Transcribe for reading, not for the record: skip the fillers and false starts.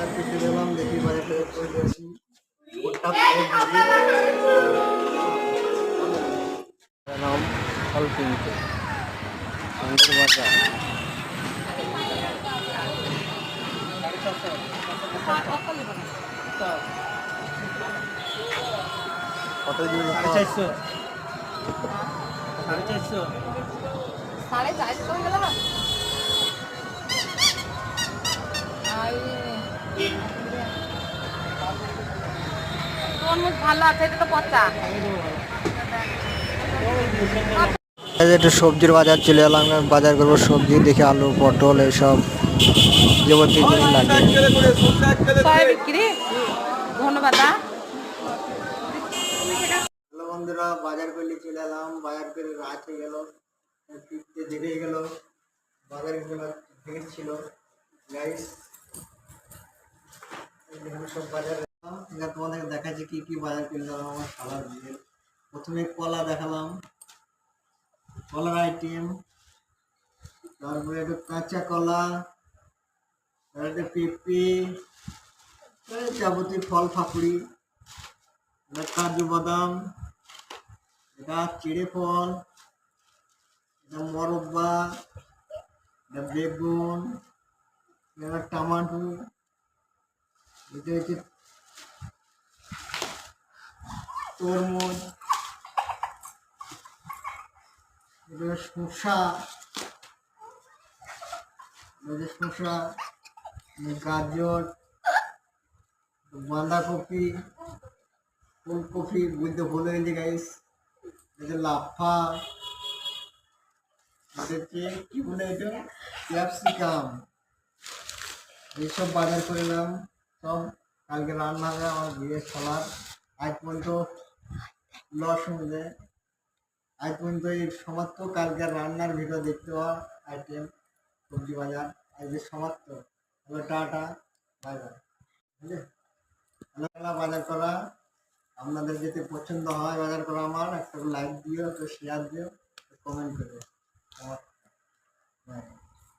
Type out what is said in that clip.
বাজারকে চলে এলাম, দেখি বাজারটা করে আসি। নাম ফল কিনতে সুন্দর বাজার। কত দিন? 450। 450। 450 হয়ে গেল। তরমুজ ভালো আছে, এটা তো পচা। একটু সবজির বাজার চলে এলাম, বাজার করবো সবজি, দেখি আলু পটল এইসব যাবতীয় জিনিস লাগে। বিক্রি। ধন্যবাদ। হ্যালো বন্ধুরা, বাজার করলে চলে এলাম। বাজার করে রাত হয়ে গেল, ফিরতে দেরি হয়ে গেল। বাজার ভিড় ছিল গাইস। সব বাজার তোমাদের দেখাচ্ছি কি কি বাজার করলাম আমার খাবার দিয়ে। প্রথমে কলা দেখালাম, কলার আইটেম, তারপরে একটু কাঁচা কলা, একটা পেঁপে, যাবতীয় ফল ফাঁকুড়ি, কাজু বাদাম, এটা চিড়ে ফল, এটা মরব্বা, এটা বেগুন, এটা টমাটো, এটা হচ্ছে তরমুজ, এটা শসা, শসা, গাজর, বাঁধাকপি, ফুলকপি বলতে ভুলে গেছি গাইস, এটা লাফা, এটা হচ্ছে কি বলে এটা ক্যাপসিকাম। এইসব বাজার করলাম সব। কালকে রান্না হবে আমার বিয়ের ছলার। আজ পর্যন্ত লস হয়ে যায়। আজ পর্যন্ত এই সমাপ্ত। কালকে রান্নার ভিডিও দেখতে হওয়া আইটেম সবজি বাজার আজকে সমাপ্ত। Tata, bye bye. বাজার করা আপনাদের যদি পছন্দ হয় বাজার করা আমার, একটা লাইক দিও, একটা শেয়ার দিও, কমেন্ট করো।